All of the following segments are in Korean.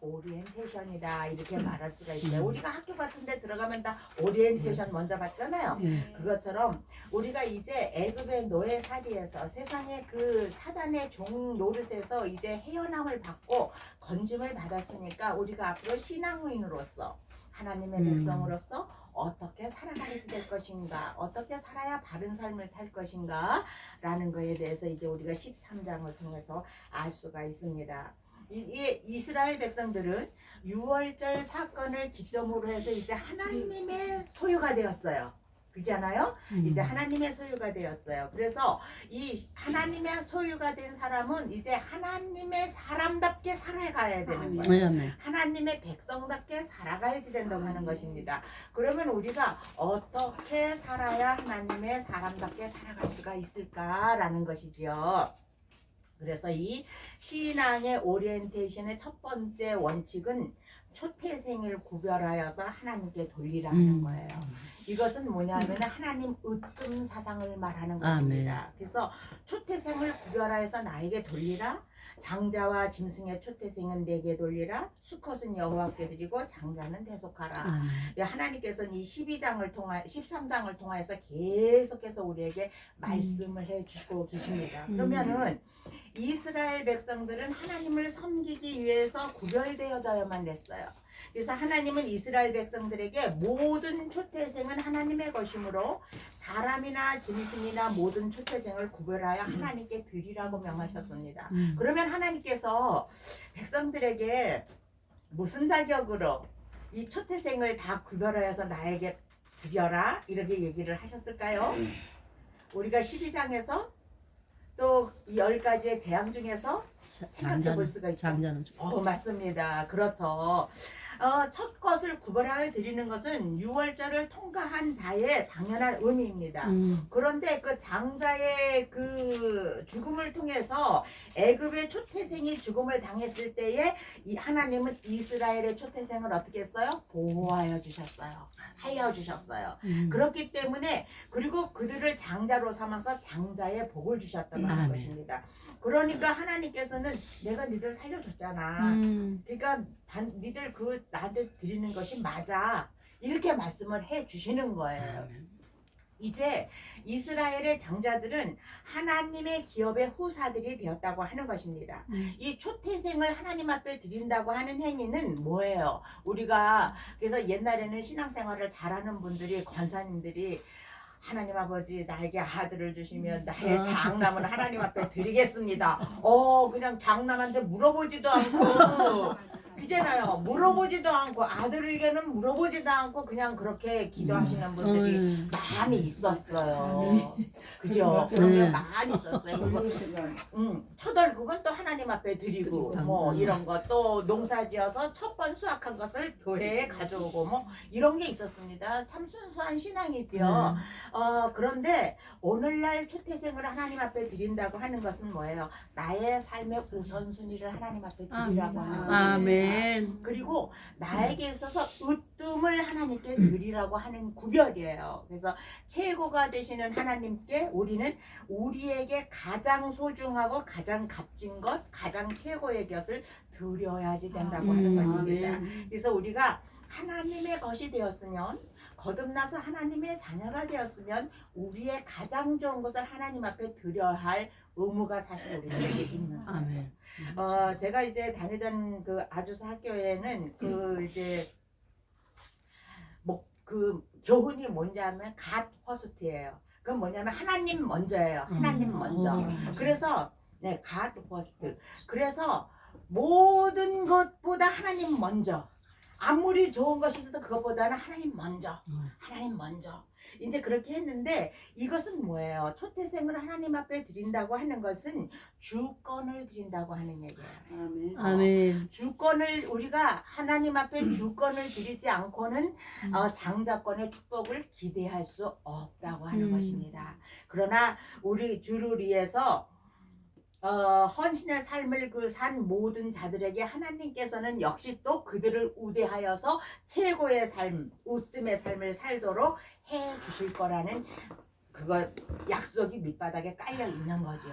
오리엔테이션이다 이렇게 말할 수가 있어요. 우리가 학교 같은 데 들어가면 다 오리엔테이션 먼저 받잖아요. 그것처럼 우리가 이제 애굽의 노예살이에서 세상의 그 사단의 종 노릇에서 이제 헤어남을 받고 건짐을 받았으니까 우리가 앞으로 신앙인으로서 하나님의 백성으로서 어떻게 살아가야 될 것인가, 어떻게 살아야 바른 삶을 살 것인가 라는 거에 대해서 이제 우리가 13장을 통해서 알 수가 있습니다. 이 이스라엘 백성들은 유월절 사건을 기점으로 해서 이제 하나님의 소유가 되었어요. 그렇잖아요? 이제 하나님의 소유가 되었어요. 그래서 이 하나님의 소유가 된 사람은 이제 하나님의 사람답게 살아가야 되는 거예요. 하나님의 백성답게 살아가야지 된다고 하는 것입니다. 그러면 우리가 어떻게 살아야 하나님의 사람답게 살아갈 수가 있을까라는 것이지요. 그래서 이 신앙의 오리엔테이션의 첫 번째 원칙은 초태생을 구별하여서 하나님께 돌리라는 거예요. 이것은 뭐냐면 하나님 으뜸 사상을 말하는 것입니다. 그래서 초태생을 구별하여서 나에게 돌리라. 장자와 짐승의 초태생은 내게 돌리라. 수컷은 여호와께 드리고 장자는 대속하라. 하나님께서는 이 13장을 통해서 계속해서 우리에게 말씀을 해주고 계십니다. 그러면은 이스라엘 백성들은 하나님을 섬기기 위해서 구별되어져야만 됐어요. 그래서 하나님은 이스라엘 백성들에게 모든 초태생은 하나님의 것이므로 사람이나 짐승이나 모든 초태생을 구별하여 하나님께 드리라고 명하셨습니다. 그러면 하나님께서 백성들에게 무슨 자격으로 이 초태생을 다 구별하여서 나에게 드려라 이렇게 얘기를 하셨을까요? 우리가 12장에서 또 10가지의 재앙 중에서 생각해 볼 수가 있죠. 맞습니다. 그렇죠. 첫 것을 구별하여 드리는 것은 유월절을 통과한 자의 당연한 의미입니다. 그런데 그 장자의 그 죽음을 통해서 애굽의 초태생이 죽음을 당했을 때에 이 하나님은 이스라엘의 초태생을 어떻게 했어요? 보호하여 주셨어요. 살려주셨어요. 그렇기 때문에 그리고 그들을 장자로 삼아서 장자의 복을 주셨다고 하는 것입니다. 그러니까 하나님께서는 내가 니들 살려줬잖아. 그러니까 니들 그 나한테 드리는 것이 맞아. 이렇게 말씀을 해 주시는 거예요. 이제 이스라엘의 장자들은 하나님의 기업의 후사들이 되었다고 하는 것입니다. 이 초태생을 하나님 앞에 드린다고 하는 행위는 뭐예요? 우리가 그래서 옛날에는 신앙생활을 잘하는 분들이 권사님들이 하나님 아버지 나에게 아들을 주시면 나의 장남은 하나님 앞에 드리겠습니다. 그냥 장남한테 물어보지도 않고 그잖아요. 물어보지도 않고 아들에게는 물어보지도 않고 그냥 그렇게 기도하시는 분들이 많이 있었어요. 그죠? 그런 게 많이 있었어요. 첫월 그건 또 하나님 앞에 드리고 뭐 이런 거 또 농사지어서 첫 번 수확한 것을 교회에 가져오고 뭐 이런 게 있었습니다. 참 순수한 신앙이지요. 그런데 오늘날 초태생을 하나님 앞에 드린다고 하는 것은 뭐예요? 나의 삶의 우선순위를 하나님 앞에 드리라고 하는 거예요. 아멘. 그리고 나에게 있어서 으뜸을 하나님께 드리라고 하는 구별이에요. 그래서 최고가 되시는 하나님께 우리는 우리에게 가장 소중하고 가장 값진 것, 가장 최고의 것을 드려야지 된다고 하는 것입니다. 그래서 우리가 하나님의 것이 되었으면 거듭나서 하나님의 자녀가 되었으면 우리의 가장 좋은 것을 하나님 앞에 드려야 할 의무가 사실 우리에게 있는 거예요. 제가 이제 다니던 그 아주사 학교에는 그 이제 뭐 그 교훈이 뭐냐면 갓 퍼스트예요. 그건 뭐냐면 하나님 먼저예요. 하나님 먼저. 그래서 네, 갓 퍼스트. 그래서 모든 것보다 하나님 먼저. 아무리 좋은 것이 있어도 그것보다는 하나님 먼저. 하나님 먼저. 이제 그렇게 했는데 이것은 뭐예요? 초태생을 하나님 앞에 드린다고 하는 것은 주권을 드린다고 하는 얘기예요. 아멘. 주권을 우리가 하나님 앞에 주권을 드리지 않고는 장자권의 축복을 기대할 수 없다고 하는 것입니다. 그러나 우리 주를 위해서 헌신의 삶을 그 산 모든 자들에게 하나님께서는 역시 또 그들을 우대하여서 최고의 삶, 으뜸의 삶을 살도록 해 주실 거라는 그거 약속이 밑바닥에 깔려 있는 거죠.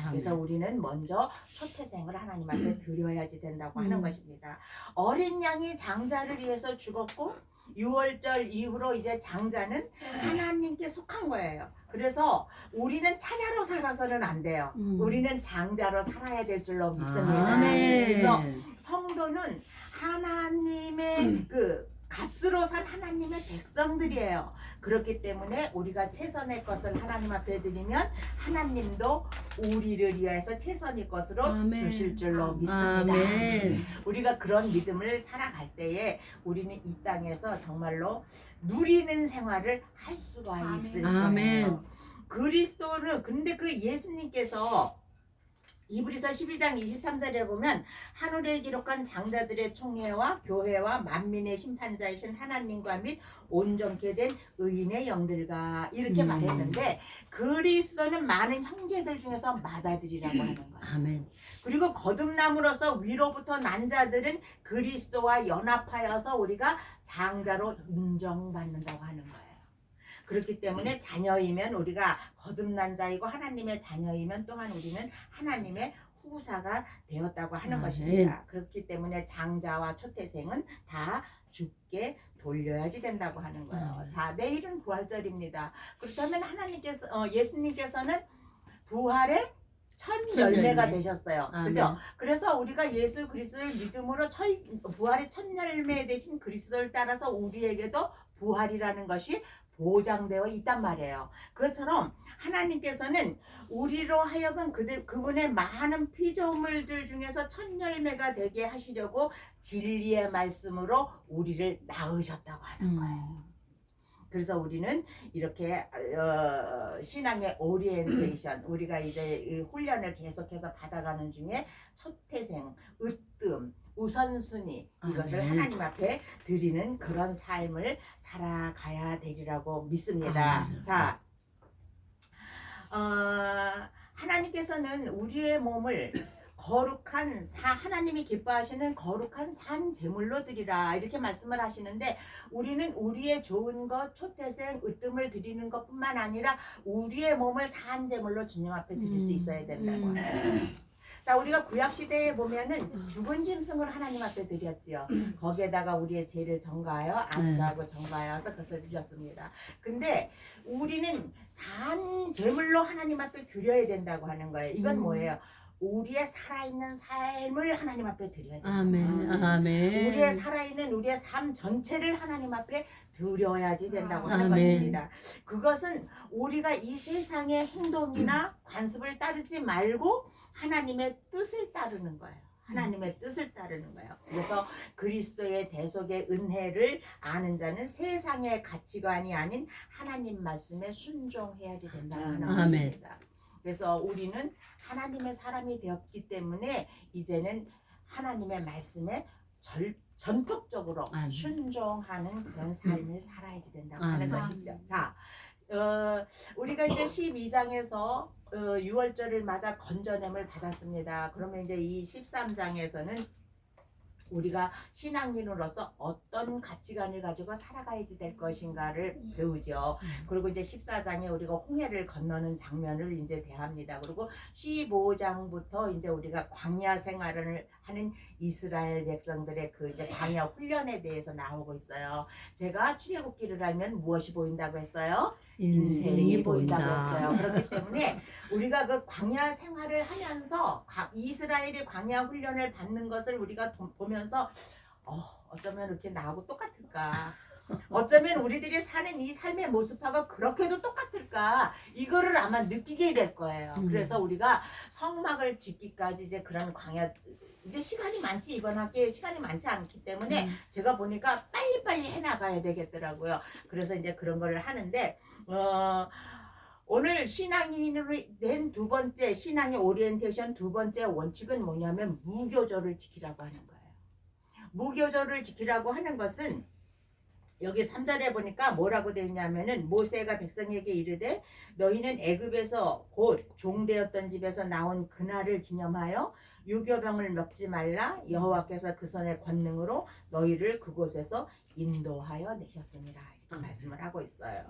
그래서 우리는 먼저 초태생을 하나님 앞에 드려야지 된다고 하는 것입니다. 어린 양이 장자를 위해서 죽었고 6월절 이후로 이제 장자는 하나님께 속한 거예요. 그래서 우리는 차자로 살아서는 안 돼요. 우리는 장자로 살아야 될 줄로 믿습니다. 아멘. 그래서 성도는 하나님의 그 값으로 산 하나님의 백성들이에요. 그렇기 때문에 우리가 최선의 것을 하나님 앞에 드리면 하나님도 우리를 위해서 최선의 것으로 아멘. 주실 줄로 믿습니다. 아멘. 우리가 그런 믿음을 살아갈 때에 우리는 이 땅에서 정말로 누리는 생활을 할 수가 아멘. 있을 아멘. 거예요. 그리스도는 근데 그 예수님께서 이브리서 12장 23절에 보면 하늘에 기록한 장자들의 총회와 교회와 만민의 심판자이신 하나님과 및 온전케 된 의인의 영들과 이렇게 말했는데 그리스도는 많은 형제들 중에서 맏아들이라고 하는 거예요. 아멘. 그리고 거듭남으로써 위로부터 난 자들은 그리스도와 연합하여서 우리가 장자로 인정받는다고 하는 거예요. 그렇기 때문에 자녀이면 우리가 거듭난 자이고 하나님의 자녀이면 또한 우리는 하나님의 후사가 되었다고 하는 것입니다. 그렇기 때문에 장자와 초태생은 다 죽게 돌려야지 된다고 하는 거예요. 자, 내일은 부활절입니다. 그렇다면 예수님께서는 부활의 첫 열매가 되셨어요. 그죠? 그래서 우리가 예수 그리스도를 믿음으로 부활의 첫 열매 되신 그리스도를 따라서 우리에게도 부활이라는 것이 보장되어 있단 말이에요. 그것처럼 하나님께서는 우리로 하여금 그분의 많은 피조물들 중에서 첫 열매가 되게 하시려고 진리의 말씀으로 우리를 낳으셨다고 하는 거예요. 그래서 우리는 이렇게 신앙의 오리엔테이션 우리가 이제 훈련을 계속해서 받아가는 중에 초태생, 으뜸, 우선순위 이것을 하나님 앞에 드리는 그런 삶을 살아가야 되리라고 믿습니다. 자, 하나님께서는 우리의 몸을 거룩한 하나님이 기뻐하시는 거룩한 산 제물로 드리라 이렇게 말씀을 하시는데 우리는 우리의 좋은 것 초태생 으뜸을 드리는 것뿐만 아니라 우리의 몸을 산 제물로 주님 앞에 드릴 수 있어야 된다고 합니다. 자, 우리가 구약 시대에 보면은 죽은 짐승을 하나님 앞에 드렸지요. 거기에다가 우리의 죄를 전가하여 암수하고 전가하여서 그것을 드렸습니다. 근데 우리는 산 제물로 하나님 앞에 드려야 된다고 하는 거예요. 이건 뭐예요? 우리의 살아있는 삶을 하나님 앞에 드려야 된다. 아멘. 아멘. 우리의 살아있는 우리의 삶 전체를 하나님 앞에 드려야지 된다고 하는 아멘. 것입니다. 그것은 우리가 이 세상의 행동이나 관습을 따르지 말고 하나님의 뜻을 따르는 거예요. 하나님의 뜻을 따르는 거예요. 그래서 그리스도의 대속의 은혜를 아는 자는 세상의 가치관이 아닌 하나님 말씀에 순종해야지 된다는 것입니다. 그래서 우리는 하나님의 사람이 되었기 때문에 이제는 하나님의 말씀에 전폭적으로 순종하는 그런 삶을 살아야지 된다고 하는 것이죠. 자, 우리가 이제 12장에서 6월절을 맞아 건져냄을 받았습니다. 그러면 이제 이 13장에서는 우리가 신앙인으로서 어떤 가치관을 가지고 살아가야지 될 것인가를 배우죠. 그리고 이제 14장에 우리가 홍해를 건너는 장면을 이제 대합니다. 그리고 15장부터 이제 우리가 광야 생활을 하는 이스라엘 백성들의 그 이제 광야 훈련에 대해서 나오고 있어요. 제가 출애굽기를 알면 무엇이 보인다고 했어요? 인생이 보인다고 했어요. 그렇기 때문에 우리가 그 광야 생활을 하면서 이스라엘의 광야 훈련을 받는 것을 우리가 보면서 어쩌면 이렇게 나하고 똑같을까? 어쩌면 우리들이 사는 이 삶의 모습하고 그렇게도 똑같을까? 이거를 아마 느끼게 될 거예요. 그래서 우리가 성막을 짓기까지 이제 그런 광야 이제 시간이 많지 이번 학기에 시간이 많지 않기 때문에 제가 보니까 빨리빨리 해나가야 되겠더라고요. 그래서 이제 그런 거를 하는데 오늘 신앙인으로 된 두 번째 신앙의 오리엔테이션 두 번째 원칙은 뭐냐면 무교절을 지키라고 하는 거예요. 무교절을 지키라고 하는 것은 여기 3절에 보니까 뭐라고 되어 있냐면은 모세가 백성에게 이르되 너희는 애굽에서 곧 종되었던 집에서 나온 그날을 기념하여 유교병을 먹지 말라. 여호와께서 그 손의 권능으로 너희를 그곳에서 인도하여 내셨습니다. 이렇게 말씀을 하고 있어요.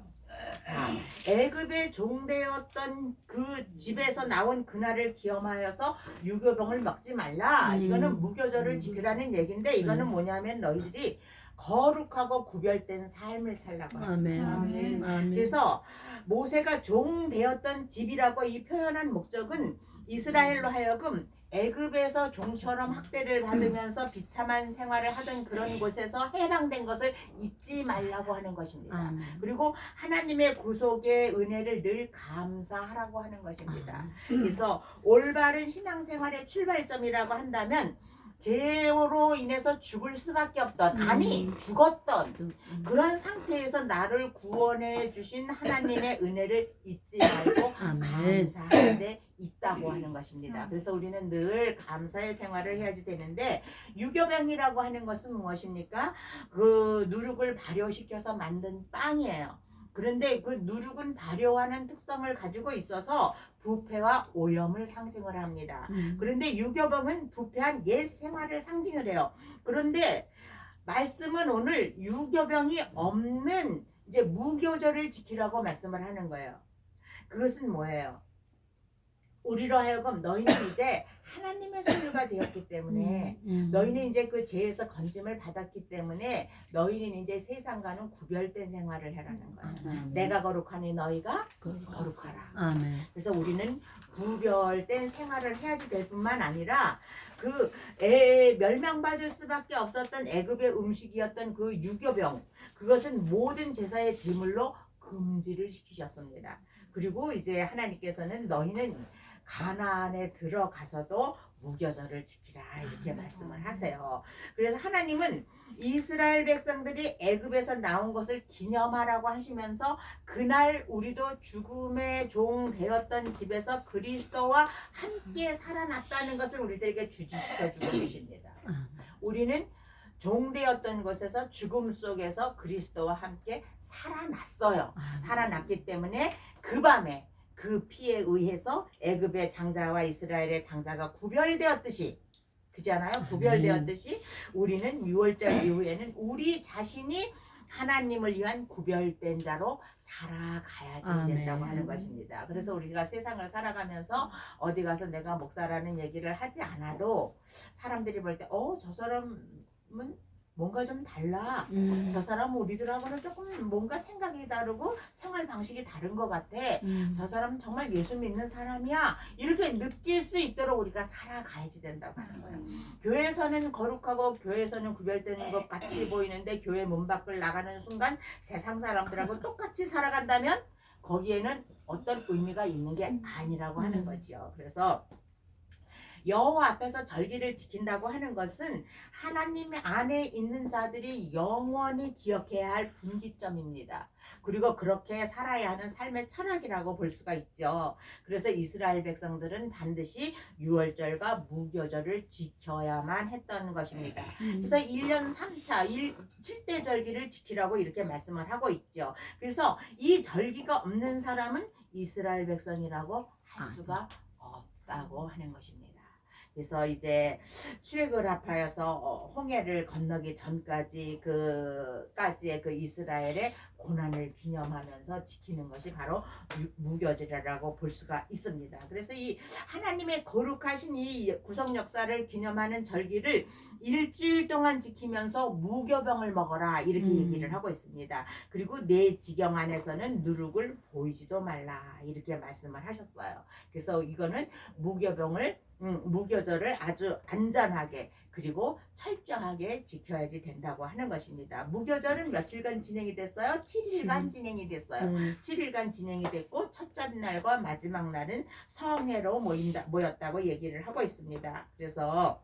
자, 애굽의 종되었던 그 집에서 나온 그날을 기념하여서 유교병을 먹지 말라. 이거는 무교절을 지키라는 얘기인데 이거는 뭐냐면 너희들이 거룩하고 구별된 삶을 살라고 합니다. 아멘. 아멘. 아멘. 그래서 모세가 종 되었던 집이라고 이 표현한 목적은 이스라엘로 하여금 애굽에서 종처럼 학대를 받으면서 비참한 생활을 하던 그런 곳에서 해방된 것을 잊지 말라고 하는 것입니다. 아멘. 그리고 하나님의 구속의 은혜를 늘 감사하라고 하는 것입니다. 그래서 올바른 신앙생활의 출발점이라고 한다면 죄로 인해서 죽을 수밖에 없던 아니 죽었던 그런 상태에서 나를 구원해 주신 하나님의 은혜를 잊지 말고 아멘. 감사하는데 있다고 하는 것입니다. 그래서 우리는 늘 감사의 생활을 해야지 되는데 유교병이라고 하는 것은 무엇입니까? 그 누룩을 발효시켜서 만든 빵이에요. 그런데 그 누룩은 발효하는 특성을 가지고 있어서 부패와 오염을 상징을 합니다. 그런데 유교병은 부패한 옛 생활을 상징을 해요. 그런데 말씀은 오늘 유교병이 없는 이제 무교절을 지키라고 말씀을 하는 거예요. 그것은 뭐예요? 우리로 하여금 너희는 이제 하나님의 소유가 되었기 때문에 너희는 이제 그 죄에서 건짐을 받았기 때문에 너희는 이제 세상과는 구별된 생활을 해라는 거예요. 내가 거룩하니 너희가 거룩하라. 아멘. 그래서 우리는 구별된 생활을 해야지 될 뿐만 아니라 그 멸망받을 수밖에 없었던 애굽의 음식이었던 그 유교병 그것은 모든 제사의 제물로 금지를 시키셨습니다. 그리고 이제 하나님께서는 너희는 가나안에 들어가서도 무교절을 지키라 이렇게 말씀을 하세요. 그래서 하나님은 이스라엘 백성들이 애굽에서 나온 것을 기념하라고 하시면서 그날 우리도 죽음의 종 되었던 집에서 그리스도와 함께 살아났다는 것을 우리들에게 주지시켜 주고 계십니다. 우리는 종되었던 곳에서 죽음 속에서 그리스도와 함께 살아났어요. 살아났기 때문에 그 밤에 그 피에 의해서 애굽의 장자와 이스라엘의 장자가 구별되었듯이 그잖아요. 구별되었듯이 우리는 6월절 이후에는 우리 자신이 하나님을 위한 구별된 자로 살아가야지 된다고 하는 것입니다. 그래서 우리가 세상을 살아가면서 어디 가서 내가 목사라는 얘기를 하지 않아도 사람들이 볼 때 저 사람은 뭔가 좀 달라. 저 사람은 우리들하고는 조금 뭔가 생각이 다르고 생활 방식이 다른 것 같아. 저 사람은 정말 예수 믿는 사람이야. 이렇게 느낄 수 있도록 우리가 살아가야지 된다고 하는 거예요. 교회에서는 거룩하고 교회에서는 구별되는 것 같이 보이는데 교회 문 밖을 나가는 순간 세상 사람들하고 똑같이 살아간다면 거기에는 어떤 의미가 있는 게 아니라고 하는 거죠. 그래서 여호와 앞에서 절기를 지킨다고 하는 것은 하나님 안에 있는 자들이 영원히 기억해야 할 분기점입니다. 그리고 그렇게 살아야 하는 삶의 철학이라고 볼 수가 있죠. 그래서 이스라엘 백성들은 반드시 유월절과 무교절을 지켜야만 했던 것입니다. 그래서 1년 3차 7대 절기를 지키라고 이렇게 말씀을 하고 있죠. 그래서 이 절기가 없는 사람은 이스라엘 백성이라고 할 수가 없다고 하는 것입니다. 그래서 이제 출애굽을 합하여서 홍해를 건너기 전까지 까지의 그 이스라엘의 고난을 기념하면서 지키는 것이 바로 무교절이라고 볼 수가 있습니다. 그래서 이 하나님의 거룩하신 이 구속 역사를 기념하는 절기를 일주일 동안 지키면서 무교병을 먹어라 이렇게 얘기를 하고 있습니다. 그리고 내 지경 안에서는 누룩을 보이지도 말라 이렇게 말씀을 하셨어요. 그래서 이거는 무교절을 아주 안전하게 그리고 철저하게 지켜야지 된다고 하는 것입니다. 무교절은 며칠간 진행이 됐어요? 7일간 진행이 됐어요. 7일간 진행이 됐고 첫째 날과 마지막 날은 성회로 모였다고 얘기를 하고 있습니다. 그래서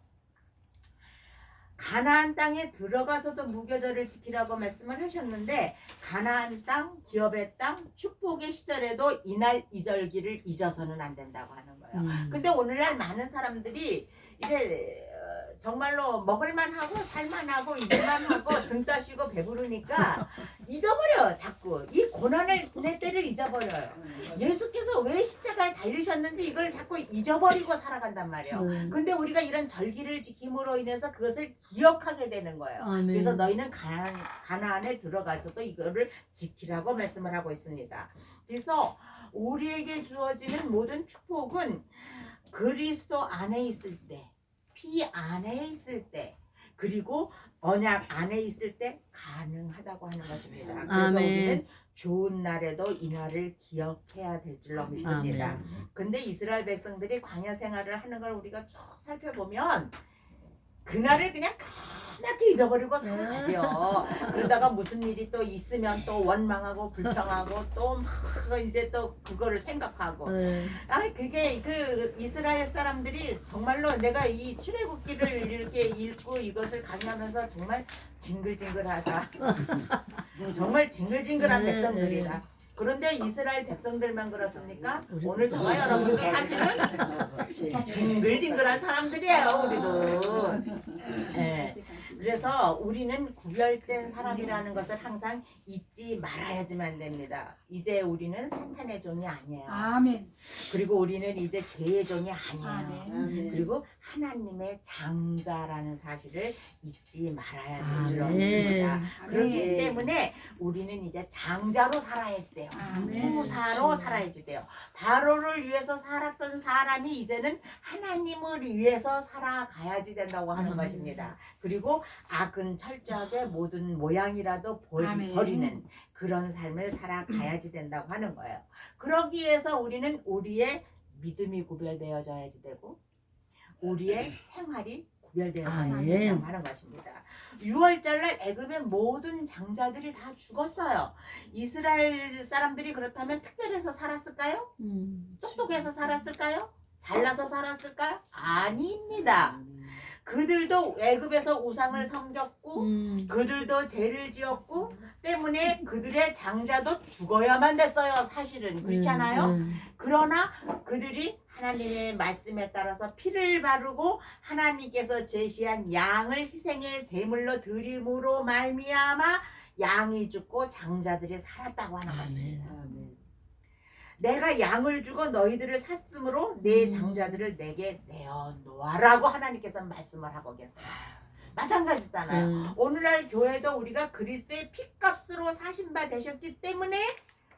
가나안 땅에 들어가서도 무교절을 지키라고 말씀을 하셨는데 가나안 땅, 기업의 땅, 축복의 시절에도 이날 이 절기를 잊어서는 안 된다고 하는 거예요. 근데 오늘날 많은 사람들이 이제 정말로 먹을만 하고 살만 하고 입을만 하고 등 따시고 배부르니까 잊어버려. 자꾸 이 고난을 내 때를 잊어버려요. 예수께서 왜 십자가에 달리셨는지 이걸 자꾸 잊어버리고 살아간단 말이에요. 근데 우리가 이런 절기를 지킴으로 인해서 그것을 기억하게 되는 거예요. 아멘. 그래서 너희는 가나안에 들어가서도 이거를 지키라고 말씀을 하고 있습니다. 그래서 우리에게 주어지는 모든 축복은 그리스도 안에 있을 때, 피 안에 있을 때, 그리고 언약 안에 있을 때 가능하다고 하는 것입니다. 그래서 아멘. 우리는 좋은 날에도 이 날을 기억해야 될 줄로 믿습니다. 아멘. 근데 이스라엘 백성들이 광야 생활을 하는 걸 우리가 쭉 살펴보면 그날을 그냥 까맣게 잊어버리고 살아가죠. 그러다가 무슨 일이 또 있으면 또 원망하고 불평하고 또 막 이제 또 그거를 생각하고 그게 그 이스라엘 사람들이 정말로 내가 이 출애굽기를 이렇게 읽고 이것을 강의하면서 정말 징글징글하다. 정말 징글징글한 백성들이다. 그런데 이스라엘 백성들만 그렇습니까? 오늘 저와 여러분도 사실은 징글징글한 사람들이에요. 우리도. 네. 그래서 우리는 구별된 사람이라는 것을 항상 잊지 말아야지만 됩니다. 이제 우리는 사탄의 종이 아니에요. 아멘. 그리고 우리는 이제 죄의 종이 아니에요. 아멘. 그리고 하나님의 장자라는 사실을 잊지 말아야 될 줄 아멘. 믿습니다. 아멘. 그렇기 때문에 우리는 이제 장자로 살아야지 돼요. 아멘. 후사로 살아야지 돼요. 바로를 위해서 살았던 사람이 이제는 하나님을 위해서 살아가야지 된다고 하는 것입니다. 그리고 악은 철저하게 모든 모양이라도 아멘. 버리는 그런 삶을 살아가야지 된다고 하는 거예요. 그러기 위해서 우리는 우리의 믿음이 구별되어져야지 되고 우리의 생활이 구별되어져야지 아멘. 된다고 하는 것입니다. 6월절날 애굽의 모든 장자들이 다 죽었어요. 이스라엘 사람들이 그렇다면 특별해서 살았을까요? 똑똑해서 살았을까요? 잘나서 살았을까요? 아닙니다. 그들도 애굽에서 우상을 섬겼고 그들도 죄를 지었고 때문에 그들의 장자도 죽어야만 됐어요. 사실은 그렇잖아요. 그러나 그들이 하나님의 말씀에 따라서 피를 바르고 하나님께서 제시한 양을 희생의 제물로 드림으로 말미암아 양이 죽고 장자들이 살았다고 하는 것입니다. 내가 양을 주고 너희들을 샀으므로 내 장자들을 내게 내어놓아라고 하나님께서 말씀을 하고 계세요. 마찬가지잖아요. 오늘날 교회도 우리가 그리스도의 피값으로 사신 바 되셨기 때문에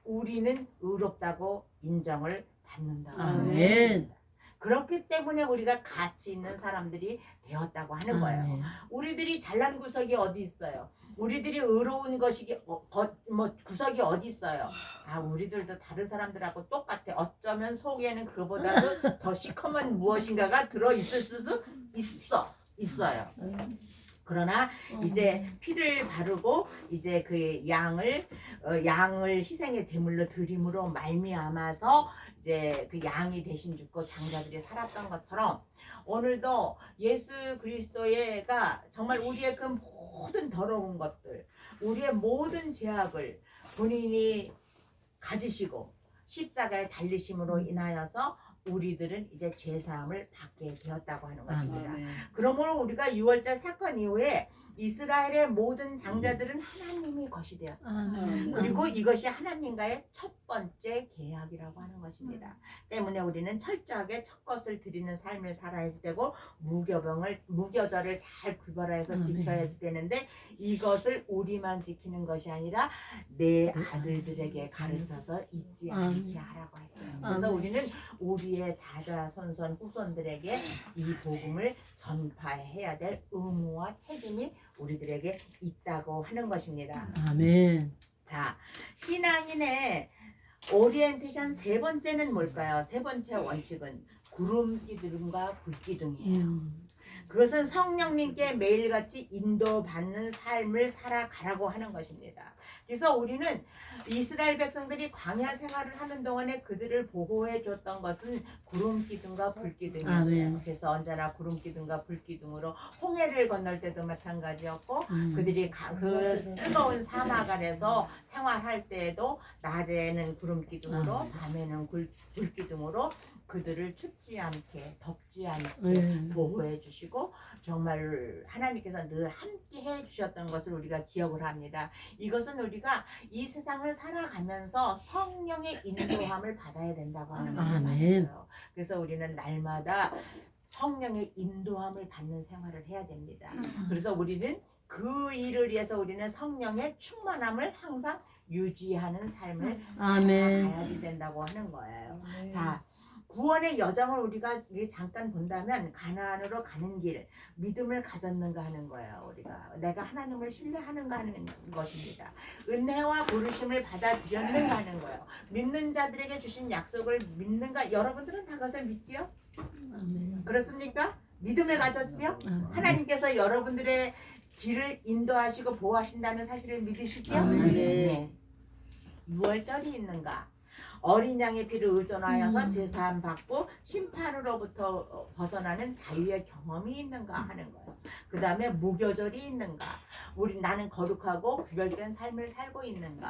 우리는 의롭다고 인정을 받는다고 아멘. 그렇기 때문에 우리가 가치 있는 사람들이 되었다고 하는 거예요. 아멘. 우리들이 잘난 구석이 어디 있어요? 우리들이 의로운 것이 구석이 어디 있어요? 아, 우리들도 다른 사람들하고 똑같아. 어쩌면 속에는 그보다도 더 시커먼 무엇인가가 들어 있을 수도 있어요. 그러나 이제 피를 바르고 이제 그 양을 희생의 제물로 드림으로 말미암아서 이제 그 양이 대신 죽고 장자들이 살았던 것처럼 오늘도 예수 그리스도가 정말 우리의 그 모든 더러운 것들, 우리의 모든 죄악을 본인이 가지시고 십자가에 달리심으로 인하여서 우리들은 이제 죄사함을 받게 되었다고 하는 것입니다. 그러므로 우리가 6월절 사건 이후에 이스라엘의 모든 장자들은 하나님이 것이 되었어요. 그리고 이것이 하나님과의 첫 번째 계약이라고 하는 것입니다. 때문에 우리는 철저하게 첫 것을 드리는 삶을 살아야지 되고 무교절을 잘 구별해서 지켜야지 되는데 이것을 우리만 지키는 것이 아니라 내 아들들에게 가르쳐서 잊지 않게 하라고 했어요. 그래서 우리는 우리의 자자손손 후손들에게 이 복음을 전파해야 될 의무와 책임이 우리들에게 있다고 하는 것입니다. 아멘. 자, 신앙인의 오리엔테이션 세 번째는 뭘까요? 세 번째 원칙은 구름 기둥과 불 기둥이에요. 그것은 성령님께 매일같이 인도받는 삶을 살아가라고 하는 것입니다. 그래서 우리는 이스라엘 백성들이 광야 생활을 하는 동안에 그들을 보호해 줬던 것은 구름 기둥과 불 기둥이었어요. 아멘. 그래서 언제나 구름 기둥과 불 기둥으로 홍해를 건널 때도 마찬가지였고 그들이 그 뜨거운 사막 안에서 생활할 때에도 낮에는 구름 기둥으로 밤에는 불 기둥으로 그들을 춥지 않게 덥지 않게 보호해 주시고 정말 하나님께서 늘 함께 해 주셨던 것을 우리가 기억을 합니다. 이것은 우리가 이 세상을 살아가면서 성령의 인도함을 받아야 된다고 하는 것을 아멘. 말해요. 그래서 우리는 날마다 성령의 인도함을 받는 생활을 해야 됩니다. 그래서 우리는 그 일을 위해서 우리는 성령의 충만함을 항상 유지하는 삶을 아멘. 살아가야지 된다고 하는 거예요. 자, 구원의 여정을 우리가 잠깐 본다면 가나안으로 가는 길, 믿음을 가졌는가 하는 거예요. 우리가 내가 하나님을 신뢰하는가 하는 것입니다. 은혜와 부르심을 받아들였는가 하는 거예요. 믿는 자들에게 주신 약속을 믿는가? 여러분들은 다 그것을 믿지요? 아멘. 그렇습니까? 믿음을 가졌지요? 하나님께서 여러분들의 길을 인도하시고 보호하신다는 사실을 믿으시지요? 아멘. 네. 유월절이 있는가? 어린 양의 피를 의존하여서 제사함 받고 심판으로부터 벗어나는 자유의 경험이 있는가 하는 거예요. 그 다음에 무교절이 있는가? 나는 거룩하고 구별된 삶을 살고 있는가?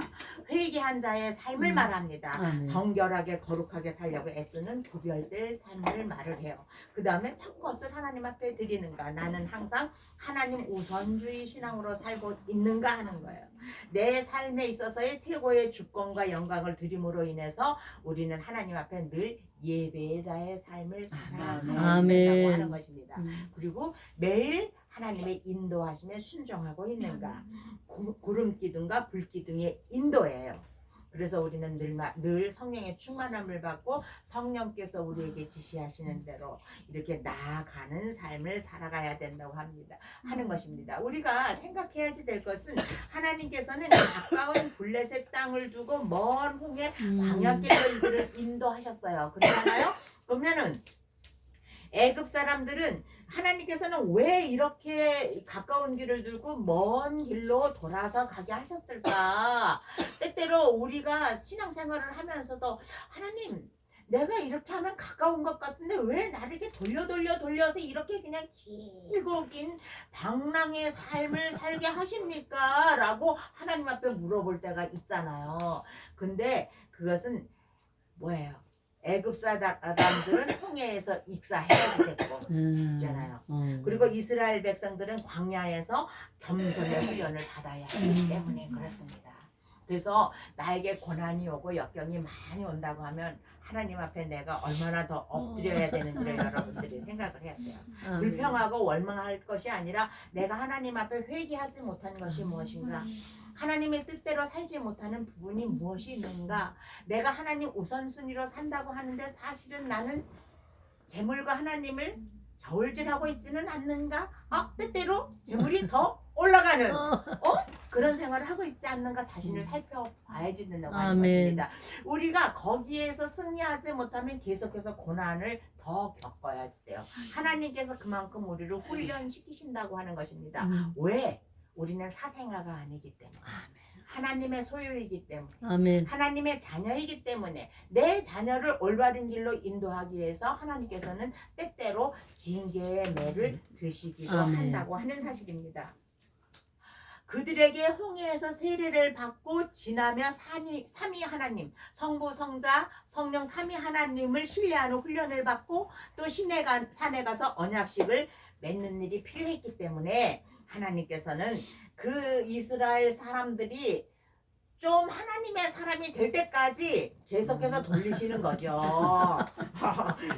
회개한 자의 삶을 말합니다. 아멘. 정결하게 거룩하게 살려고 애쓰는 구별될 삶을 말을 해요. 그 다음에 첫 것을 하나님 앞에 드리는가? 나는 항상 하나님 우선주의 신앙으로 살고 있는가 하는 거예요. 내 삶에 있어서의 최고의 주권과 영광을 드림으로 인해서 우리는 하나님 앞에 늘 예배자의 삶을 살아가야 된다고 하는 것입니다. 그리고 매일 하나님의 인도하심에 순종하고 있는가? 구름 기둥과 불 기둥의 인도예요. 그래서 우리는 늘 성령의 충만함을 받고 성령께서 우리에게 지시하시는 대로 이렇게 나아가는 삶을 살아가야 된다고 하는 것입니다. 우리가 생각해야지 될 것은 하나님께서는 가까운 블레셋 땅을 두고 먼 홍해 광야길로 이들을 인도하셨어요. 그렇잖아요? 그러면은 애굽 사람들은 하나님께서는 왜 이렇게 가까운 길을 들고 먼 길로 돌아서 가게 하셨을까? 때때로 우리가 신앙생활을 하면서도 하나님 내가 이렇게 하면 가까운 것 같은데 왜 나를 이렇게 돌려서 이렇게 그냥 길고 긴 방랑의 삶을 살게 하십니까? 라고 하나님 앞에 물어볼 때가 있잖아요. 근데 그것은 뭐예요? 애굽 사람들은 홍해에서 익사해야겠고 있잖아요. 그리고 이스라엘 백성들은 광야에서 겸손의 훈련을 받아야 하기 때문에 그렇습니다. 그래서 나에게 고난이 오고 역경이 많이 온다고 하면 하나님 앞에 내가 얼마나 더 엎드려야 되는지를 여러분들이 생각을 해야 돼요. 불평하고 원망할 것이 아니라 내가 하나님 앞에 회개하지 못하는 것이 무엇인가? 하나님의 뜻대로 살지 못하는 부분이 무엇이 있는가? 내가 하나님 우선순위로 산다고 하는데 사실은 나는 재물과 하나님을 저울질하고 있지는 않는가? 때때로 재물이 더 올라가는 그런 생활을 하고 있지 않는가 자신을 살펴봐야지 된다고 하는 것입니다. 우리가 거기에서 승리하지 못하면 계속해서 고난을 더 겪어야 돼요. 하나님께서 그만큼 우리를 훈련시키신다고 하는 것입니다. 왜? 우리는 사생아가 아니기 때문에 하나님의 소유이기 때문에 아멘. 하나님의 자녀이기 때문에 내 자녀를 올바른 길로 인도하기 위해서 하나님께서는 때때로 징계의 매를 드시기도 한다고 하는 사실입니다. 그들에게 홍해에서 세례를 받고 지나며 삼위 하나님, 성부, 성자, 성령 삼위 하나님을 신뢰하는 훈련을 받고 또 산에 가서 언약식을 맺는 일이 필요했기 때문에 하나님께서는 그 이스라엘 사람들이 좀 하나님의 사람이 될 때까지 계속해서 돌리시는 거죠.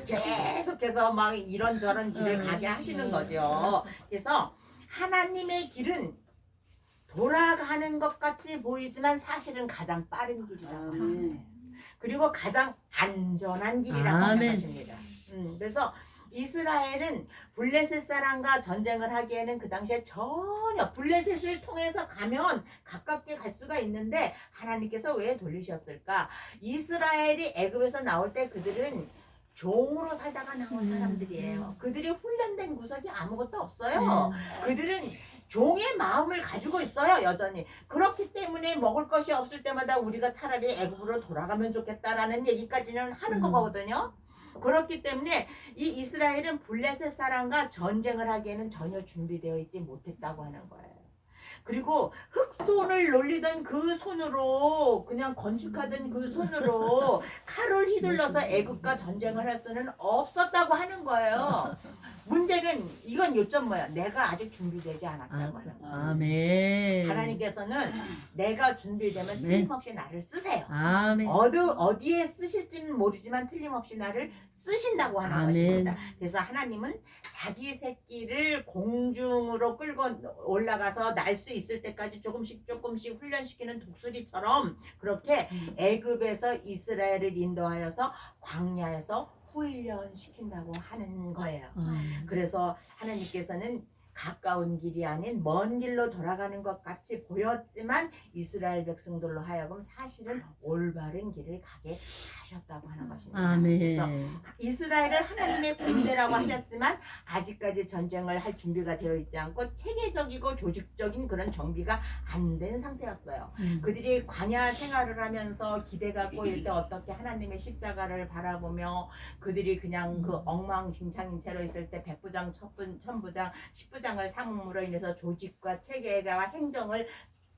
계속해서 막 이런저런 길을 가게 하시는 거죠. 그래서 하나님의 길은 돌아가는 것 같이 보이지만 사실은 가장 빠른 길이라고 합니다. 그리고 가장 안전한 길이라고 하는 것입니다. 그래서 이스라엘은 블레셋 사람과 전쟁을 하기에는 그 당시에 전혀 블레셋을 통해서 가면 가깝게 갈 수가 있는데 하나님께서 왜 돌리셨을까? 이스라엘이 애굽에서 나올 때 그들은 종으로 살다가 나온 사람들이에요. 그들이 훈련된 구석이 아무것도 없어요. 그들은 종의 마음을 가지고 있어요, 여전히. 그렇기 때문에 먹을 것이 없을 때마다 우리가 차라리 애굽으로 돌아가면 좋겠다라는 얘기까지는 하는 거거든요. 그렇기 때문에 이 이스라엘은 블레셋 사람과 전쟁을 하기에는 전혀 준비되어 있지 못했다고 하는 거예요. 그리고 흑손을 놀리던 그 손으로 그냥 건축하던 그 손으로 칼을 휘둘러서 애국과 전쟁을 할 수는 없었다고 하는 거예요. 문제는 이건 요점 뭐야? 내가 아직 준비되지 않았다고 하는 거예요. 아멘. 하나님께서는 내가 준비되면 아멘. 틀림없이 나를 쓰세요. 아멘. 어디에 쓰실지는 모르지만 틀림없이 나를 쓰신다고 하는 아멘. 것입니다. 그래서 하나님은 자기 새끼를 공중으로 끌고 올라가서 날 수 있을 때까지 조금씩 훈련시키는 독수리처럼 그렇게 애굽에서 이스라엘을 인도하여서 광야에서 훈련시킨다고 하는 거예요. 그래서 하나님께서는 가까운 길이 아닌 먼 길로 돌아가는 것 같이 보였지만 이스라엘 백성들로 하여금 사실은 올바른 길을 가게 하셨다고 하는 것입니다. 그래서 아멘. 이스라엘을 하나님의 군대라고 하셨지만 아직까지 전쟁을 할 준비가 되어 있지 않고 체계적이고 조직적인 그런 정비가 안 된 상태였어요. 그들이 광야 생활을 하면서 기대 갖고 이럴 때 어떻게 하나님의 십자가를 바라보며 그들이 그냥 그 엉망진창인 채로 있을 때 백부장, 천부장, 십부장을 삼음으로 인해서 조직과 체계와 행정을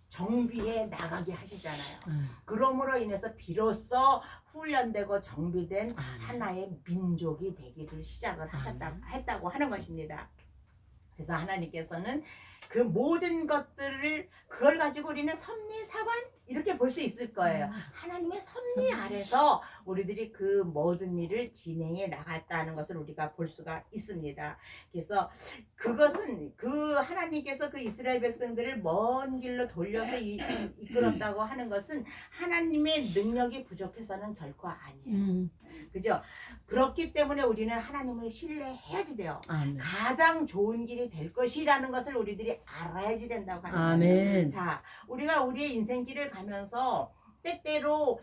정비해 나가게 하시잖아요. 그러므로 인해서 비로소 훈련되고 정비된 하나의 민족이 되기를 시작을 했다고 하는 것입니다. 그래서 하나님께서는 그 모든 것들을 그걸 가지고 우리는 섭리 사관 이렇게 볼 수 있을 거예요. 하나님의 섭리 아래서 우리들이 그 모든 일을 진행해 나갔다는 것을 우리가 볼 수가 있습니다. 그래서 그것은 그 하나님께서 그 이스라엘 백성들을 먼 길로 돌려서 이끌었다고 하는 것은 하나님의 능력이 부족해서는 결코 아니에요. 그죠? 그렇기 때문에 우리는 하나님을 신뢰해야지 돼요. 아멘. 가장 좋은 길이 될 것이라는 것을 우리들이 알아야지 된다고 하는 거예요. 아멘. 자, 우리가 우리의 인생길을 가면서 때때로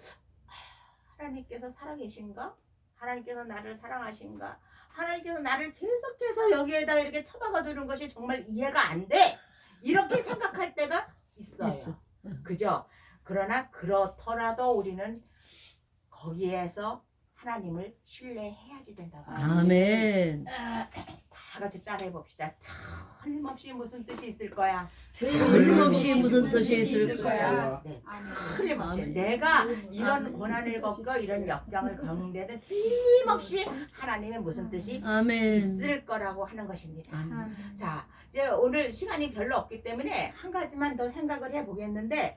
하나님께서 살아계신가? 하나님께서 나를 사랑하신가? 하나님께서 나를 계속해서 여기에다 이렇게 처박아 두는 것이 정말 이해가 안 돼. 이렇게 생각할 때가 있어요. 있어. 그죠? 그러나 그렇더라도 우리는 거기에서 하나님을 신뢰해야지 된다고. 아멘. 다 같이 따라해 봅시다. 틀림없이 무슨 뜻이 있을 거야? 틀림없이 무슨 뜻이 있을 거야? 네, 틀림없이. 아멘. 내가 이런 아멘. 고난을 겪고 이런 역경을 겪는 데는 틀림없이 하나님의 무슨 뜻이 아멘. 있을 거라고 하는 것입니다. 아멘. 자, 이제 오늘 시간이 별로 없기 때문에 한 가지만 더 생각을 해보겠는데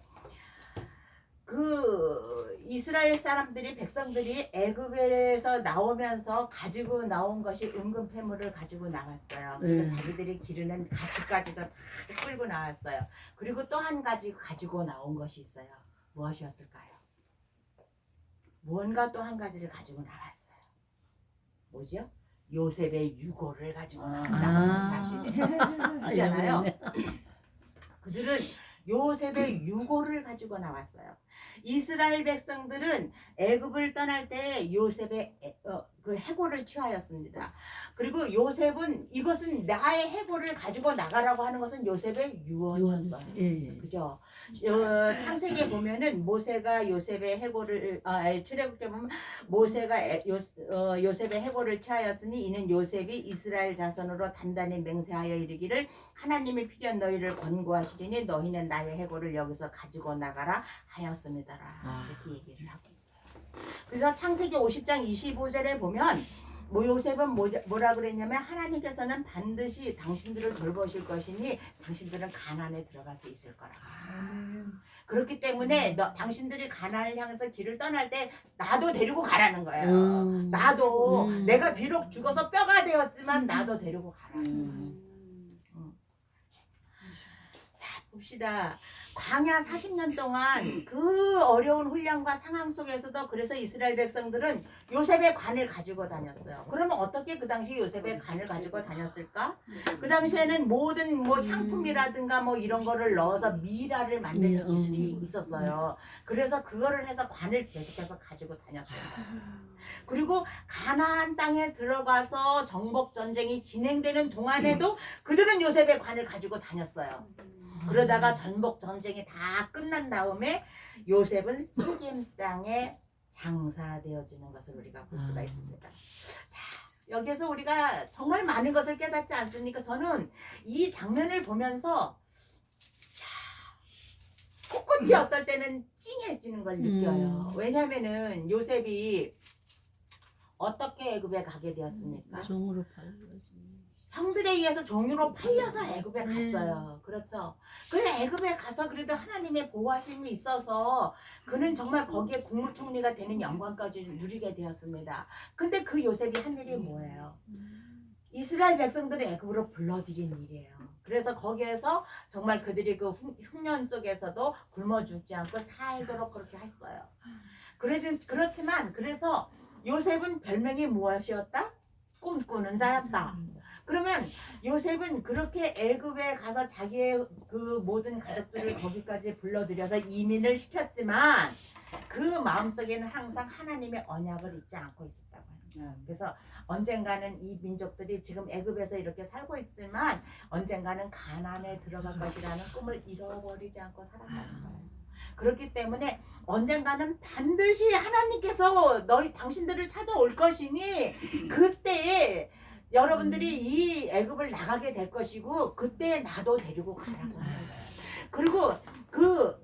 그 이스라엘 사람들이 백성들이 애굽에서 나오면서 가지고 나온 것이 은금 패물을 가지고 나왔어요. 그래서 자기들이 기르는 가축까지도 다 끌고 나왔어요. 그리고 또 한 가지 가지고 나온 것이 있어요. 무엇이었을까요? 무언가 또 한 가지를 가지고 나왔어요. 뭐죠? 요셉의 유고를 가지고 나왔다는 사실이잖아요. 그들은 요셉의 유고를 가지고 나왔어요. 이스라엘 백성들은 애굽을 떠날 때 요셉의 그 해고를 취하였습니다. 그리고 요셉은 이것은 나의 해고를 가지고 나가라고 하는 것은 요셉의 유언이었어요. 예. 그죠? 창세기에 보면은 모세가 요셉의 해고를 출애굽기에 보면 모세가 요셉의 해고를 취하였으니 이는 요셉이 이스라엘 자손으로 단단히 맹세하여 이르기를 하나님이 필요한 너희를 권고하시리니 너희는 나의 해고를 여기서 가지고 나가라 하였습니다라. 이렇게 얘기를 하고 있어요. 그래서 창세기 50장 25절에 보면 요셉은 뭐라 그랬냐면 하나님께서는 반드시 당신들을 돌보실 것이니 당신들은 가나안에 들어갈 수 있을 거라. 그렇기 때문에 당신들이 가나안을 향해서 길을 떠날 때 나도 데리고 가라는 거예요. 나도 내가 비록 죽어서 뼈가 되었지만 나도 데리고 가라는 거예요. 자, 봅시다. 광야 40년 동안 그 어려운 훈련과 상황 속에서도 그래서 이스라엘 백성들은 요셉의 관을 가지고 다녔어요. 그러면 어떻게 그 당시 요셉의 관을 가지고 다녔을까? 그 당시에는 모든 뭐 향품이라든가 뭐 이런 거를 넣어서 미라를 만드는 기술이 있었어요. 그래서 그거를 해서 관을 계속해서 가지고 다녔어요. 그리고 가나안 땅에 들어가서 정복 전쟁이 진행되는 동안에도 그들은 요셉의 관을 가지고 다녔어요. 그러다가 전복 전쟁이 다 끝난 다음에 요셉은 세겜 땅에 장사되어지는 것을 우리가 볼 수가 있습니다. 자, 여기서 우리가 정말 많은 것을 깨닫지 않습니까? 저는 이 장면을 보면서 코끝이 어떨 때는 찡해지는 걸 느껴요. 왜냐면은 요셉이 어떻게 애굽에 가게 되었습니까? 종으로 팔려지. 형들에 의해서 종으로 팔려서 애굽에 네. 갔어요. 그렇죠. 그래 애굽에 가서 그래도 하나님의 보호하심이 있어서 그는 정말 거기에 국무총리가 되는 영광까지 누리게 되었습니다. 근데 그 요셉이 한 일이 뭐예요? 이스라엘 백성들을 애굽으로 불러들인 일이에요. 그래서 거기에서 정말 그들이 그 흉년 속에서도 굶어 죽지 않고 살도록 그렇게 했어요. 그렇지만 그래서 요셉은 별명이 무엇이었다? 꿈꾸는 자였다. 그러면 요셉은 그렇게 애굽에 가서 자기의 그 모든 가족들을 거기까지 불러들여서 이민을 시켰지만 그 마음속에는 항상 하나님의 언약을 잊지 않고 있었다고 합니다. 그래서 언젠가는 이 민족들이 지금 애굽에서 이렇게 살고 있지만 언젠가는 가나안에 들어갈 것이라는 꿈을 잃어버리지 않고 살았다는 거예요. 그렇기 때문에 언젠가는 반드시 하나님께서 당신들을 찾아올 것이니 그때에 여러분들이 이 애굽을 나가게 될 것이고 그때 나도 데리고 가라고 하는 거예요. 그리고 그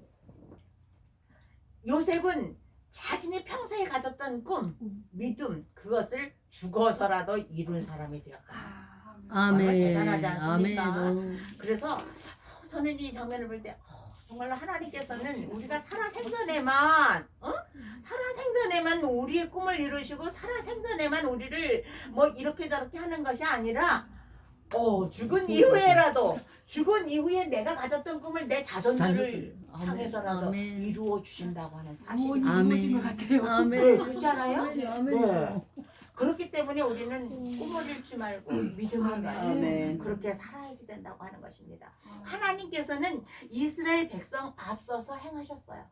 요셉은 자신이 평소에 가졌던 꿈, 믿음 그것을 죽어서라도 이룬 사람이 되었다. 아멘. 대단하지 않습니까? 아멘. 그래서 저는 이 장면을 볼 때 정말로 하나님께서는 우리가 살아생전에만 살아생전에만 우리의 꿈을 이루시고 살아생전에만 우리를 뭐 이렇게 저렇게 하는 것이 아니라 죽은 이후에라도 죽은 이후에 내가 가졌던 꿈을 내 자손들을 향해서라도 아멘. 이루어 주신다고 하는 아멘. 사실입니다. 이루어진 것 같아요. 아멘. 네, 그렇잖아요. 아멘. 네. 그렇기 때문에 우리는 꿈을 잃지 말고 믿음을 가지고 아멘. 그렇게 살아야지 된다고 하는 것입니다. 하나님께서는 이스라엘 백성 앞서서 행하셨어요.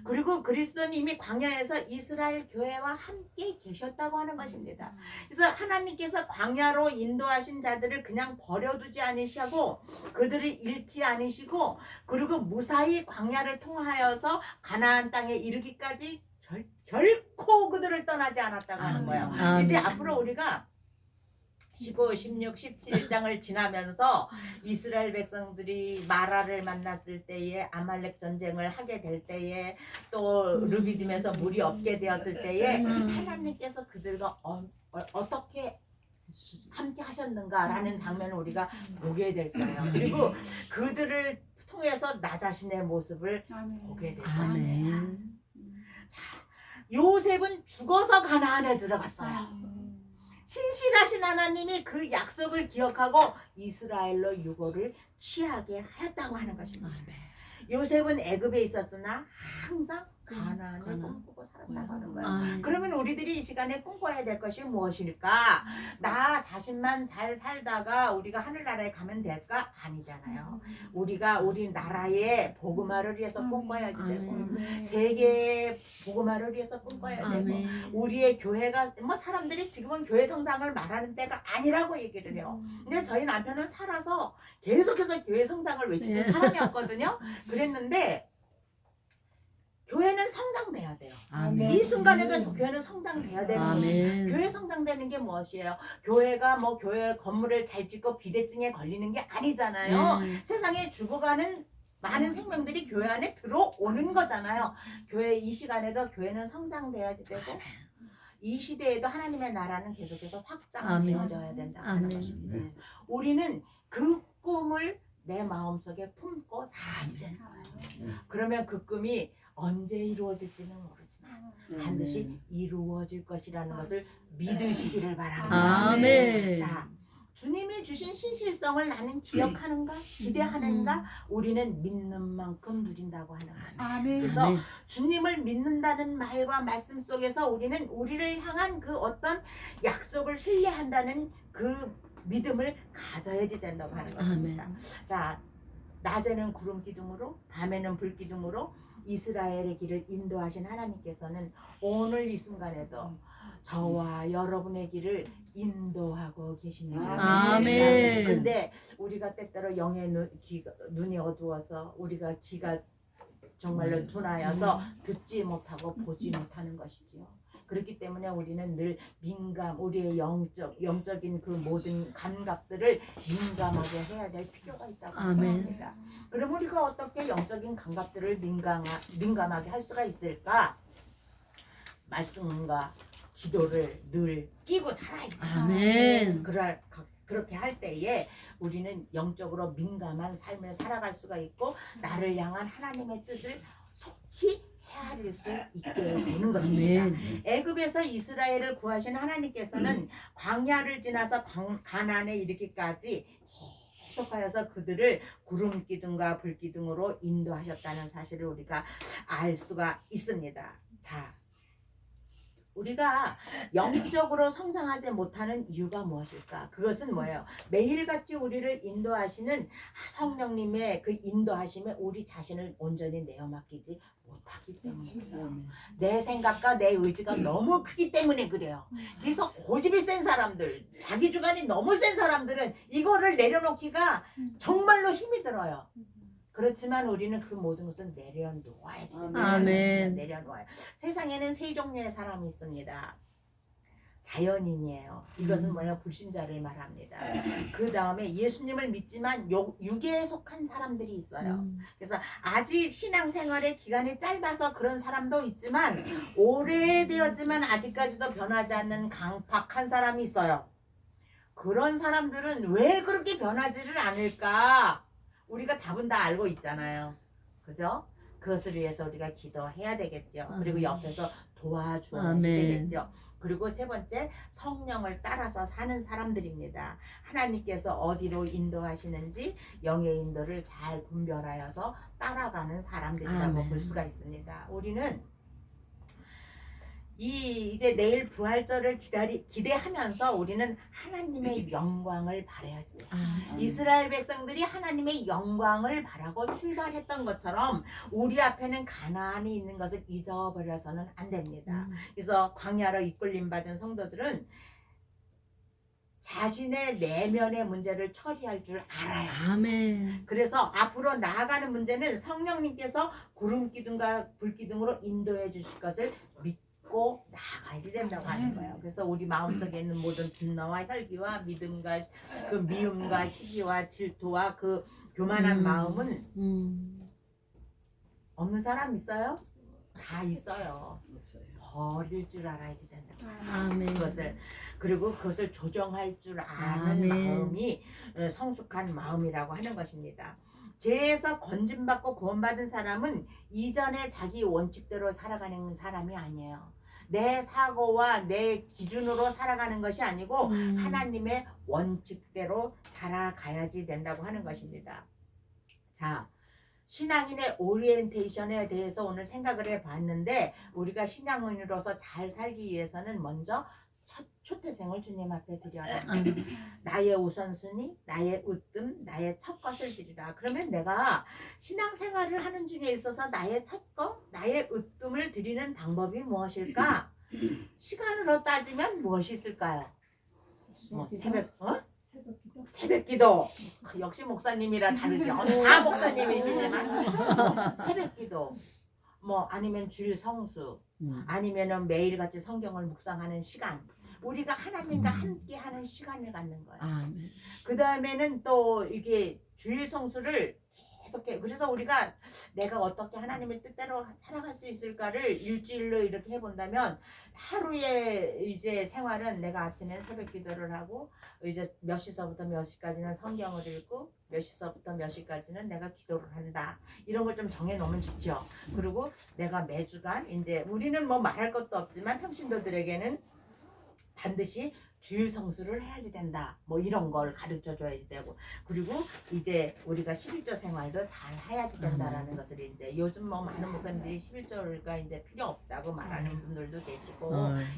그리고 그리스도는 이미 광야에서 이스라엘 교회와 함께 계셨다고 하는 것입니다. 그래서 하나님께서 광야로 인도하신 자들을 그냥 버려두지 않으시고 그들을 잃지 않으시고 그리고 무사히 광야를 통하여서 가나안 땅에 이르기까지 결코 그들을 떠나지 않았다고 하는 거예요. 아멘. 이제 앞으로 우리가 15, 16, 17장을 지나면서 이스라엘 백성들이 마라를 만났을 때에 아말렉 전쟁을 하게 될 때에 또 르비딤에서 물이 없게 되었을 때에 하나님께서 그들과 어떻게 함께 하셨는가라는 장면을 우리가 보게 될 거예요. 그리고 그들을 통해서 나 자신의 모습을 보게 될 것입니다. 아멘. 요셉은 죽어서 가나안에 들어갔어요. 신실하신 하나님이 그 약속을 기억하고 이스라엘로 유고를 취하게 하였다고 하는 것입니다. 요셉은 애굽에 있었으나 항상 가나안을 꿈꾸고 살았다고 하는 거예요. 아멘. 그러면 우리들이 이 시간에 꿈꿔야 될 것이 무엇일까? 나 자신만 잘 살다가 우리가 하늘나라에 가면 될까? 아니잖아요. 우리가 우리 나라의 복음화를 위해서 꿈꿔야지 되고 아멘. 세계의 복음화를 위해서 꿈꿔야 되고 아멘. 우리의 교회가 뭐 사람들이 지금은 교회 성장을 말하는 때가 아니라고 얘기를 해요. 근데 저희 남편은 살아서 계속해서 교회 성장을 외치는 네. 사람이었거든요. 그랬는데 교회는 성장돼야 돼요. 아멘. 이 순간에도 교회는 성장돼야 되는 거예요. 아멘. 교회 성장되는 게 무엇이에요? 교회가 뭐 교회 건물을 잘 짓고 비대증에 걸리는 게 아니잖아요. 세상에 죽어가는 많은 생명들이 교회 안에 들어오는 거잖아요. 교회 이 시간에도 교회는 성장돼야지 되고 이 시대에도 하나님의 나라는 계속해서 확장되어져야 된다는 아멘. 것입니다. 우리는 그 꿈을 내 마음속에 품고 살아야지 되는 거예요. 그러면 그 꿈이 언제 이루어질지는 모르지만 반드시 이루어질 것이라는 것을 믿으시기를 바랍니다. 아멘. 자, 주님이 주신 신실성을 나는 기억하는가? 기대하는가? 우리는 믿는 만큼 누린다고 하는 거예요. 아멘. 그래서 아멘. 주님을 믿는다는 말과 말씀 속에서 우리는 우리를 향한 그 어떤 약속을 신뢰한다는 그 믿음을 가져야지 된다고 하는 것입니다. 자, 낮에는 구름 기둥으로 밤에는 불 기둥으로 이스라엘의 길을 인도하신 하나님께서는 오늘 이 순간에도 저와 여러분의 길을 인도하고 계십니다. 아멘. 근데 우리가 때때로 영의 눈이 어두워서 우리가 귀가 정말로 둔하여서 듣지 못하고 보지 못하는 것이지요. 그렇기 때문에 우리는 늘 우리의 영적인 그 모든 감각들을 민감하게 해야 될 필요가 있다고 아멘. 생각합니다. 그럼 우리가 어떻게 영적인 감각들을 민감하게 할 수가 있을까? 말씀과 기도를 늘 끼고 살아있어요. 아멘. 그렇게 할 때에 우리는 영적으로 민감한 삶을 살아갈 수가 있고 나를 향한 하나님의 뜻을 속히 헤아릴 수 있게 되는 것입니다. 아멘. 애굽에서 이스라엘을 구하신 하나님께서는 광야를 지나서 가나안에 이르기까지 계속하여서 그들을 구름 기둥과 불 기둥으로 인도하셨다는 사실을 우리가 알 수가 있습니다. 자, 우리가 영적으로 성장하지 못하는 이유가 무엇일까? 그것은 뭐예요? 매일같이 우리를 인도하시는 성령님의 그 인도하심에 우리 자신을 온전히 내어 맡기지 못하기 때문이에요. 내 생각과 내 의지가 너무 크기 때문에 그래요. 그래서 고집이 센 사람들, 자기 주관이 너무 센 사람들은 이거를 내려놓기가 정말로 힘이 들어요. 그렇지만 우리는 그 모든 것은 내려놓아야지. 아멘. 내려놓아요. 세상에는 세 종류의 사람이 있습니다. 자연인이에요. 이것은 뭐냐? 불신자를 말합니다. 그 다음에 예수님을 믿지만 육에 속한 사람들이 있어요. 그래서 아직 신앙생활의 기간이 짧아서 그런 사람도 있지만 오래되었지만 아직까지도 변하지 않는 강팍한 사람이 있어요. 그런 사람들은 왜 그렇게 변하지를 않을까? 우리가 답은 다 알고 있잖아요. 그죠? 그것을 위해서 우리가 기도해야 되겠죠. 그리고 옆에서 도와줘야 아멘. 되겠죠. 그리고 세 번째, 성령을 따라서 사는 사람들입니다. 하나님께서 어디로 인도하시는지 영의 인도를 잘 분별하여서 따라가는 사람들이라고 아멘. 볼 수가 있습니다. 우리는 이제 내일 부활절을 기대하면서 우리는 하나님의 영광을 바라야지. 이스라엘 백성들이 하나님의 영광을 바라고 출발했던 것처럼 우리 앞에는 가나안이 있는 것을 잊어버려서는 안 됩니다. 그래서 광야로 이끌림 받은 성도들은 자신의 내면의 문제를 처리할 줄 알아요. 아멘. 그래서 앞으로 나아가는 문제는 성령님께서 구름 기둥과 불 기둥으로 인도해 주실 것을 믿고 나아가야지 된다고 하는 거예요. 그래서 우리 마음속에 있는 모든 분노와 혈기와 믿음과 그 미움과 시기와 질투와 그 교만한 마음은 없는 사람 있어요? 다 있어요. 버릴 줄 알아야지 된다고. 아멘. 그리고 그것을 조정할 줄 아는 아멘. 마음이 성숙한 마음이라고 하는 것입니다. 죄에서 건진받고 구원받은 사람은 이전에 자기 원칙대로 살아가는 사람이 아니에요. 내 사고와 내 기준으로 살아가는 것이 아니고 하나님의 원칙대로 살아가야지 된다고 하는 것입니다. 자, 신앙인의 오리엔테이션에 대해서 오늘 생각을 해봤는데 우리가 신앙인으로서 잘 살기 위해서는 먼저 초태생을 주님 앞에 드려라. 나의 우선순위, 나의 으뜸, 나의 첫 것을 드리라. 그러면 내가 신앙생활을 하는 중에 있어서 나의 첫 것, 나의 으뜸을 드리는 방법이 무엇일까? 시간으로 따지면 무엇이 있을까요? 새벽기도. 역시 목사님이라 다르게 다 목사님이시지만 새벽기도. 아니면 주일 성수, 아니면은 매일같이 성경을 묵상하는 시간. 우리가 하나님과 함께하는 시간을 갖는 거예요. 그 다음에는 또 이게 주일 성수를 계속해. 그래서 우리가 내가 어떻게 하나님의 뜻대로 살아갈 수 있을까를 일주일로 이렇게 해본다면 하루의 이제 생활은 내가 아침에 새벽 기도를 하고 이제 몇 시서부터 몇 시까지는 성경을 읽고 몇 시서부터 몇 시까지는 내가 기도를 한다. 이런 걸 좀 정해놓으면 좋죠. 그리고 내가 매주간 이제 우리는 뭐 말할 것도 없지만 평신도들에게는 반드시 주일 성수를 해야지 된다. 이런 걸 가르쳐 줘야지 되고. 그리고 이제 우리가 11조 생활도 잘 해야지 된다라는 것을 이제 요즘 많은 목사님들이 11조가 이제 필요 없다고 말하는 분들도 계시고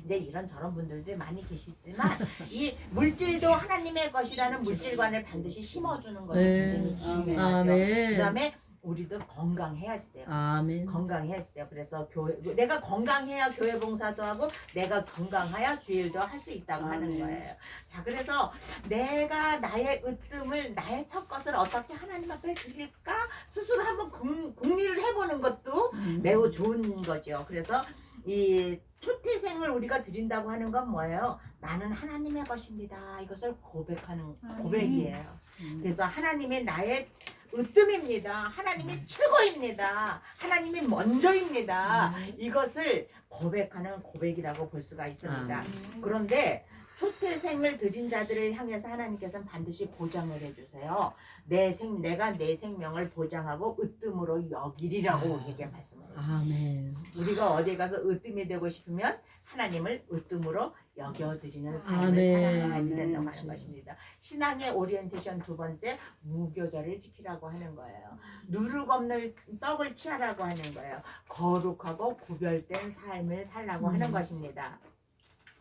이제 이런저런 분들도 많이 계시지만 이 물질도 하나님의 것이라는 물질관을 반드시 심어주는 것이 굉장히 중요하죠. 그다음에 우리도 건강해야지 돼요. 아멘. 건강해야지 돼요. 그래서 내가 건강해야 교회 봉사도 하고 내가 건강해야 주일도 할 수 있다고 하는 거예요. 자, 그래서 내가 나의 으뜸을 나의 첫 것을 어떻게 하나님 앞에 드릴까 스스로 한번 궁리를 해보는 것도 매우 좋은 거죠. 그래서 이 초태생을 우리가 드린다고 하는 건 뭐예요? 나는 하나님의 것입니다. 이것을 고백하는 고백이에요. 그래서 하나님이 나의 으뜸입니다. 하나님이 최고입니다. 하나님이 먼저입니다. 이것을 고백하는 고백이라고 볼 수가 있습니다. 그런데 초태생을 드린 자들을 향해서 하나님께서는 반드시 보장을 해주세요. 내가 내 생명을 보장하고 으뜸으로 여기리라고 우리에게 말씀을 해주세요. 아멘. 우리가 어디 가서 으뜸이 되고 싶으면 하나님을 으뜸으로 여겨드리는 삶을 아멘. 살아가야지 된다고 하는 것입니다. 신앙의 오리엔테이션 두 번째, 무교절을 지키라고 하는 거예요. 누룩 없는 떡을 취하라고 하는 거예요. 거룩하고 구별된 삶을 살라고 하는 것입니다.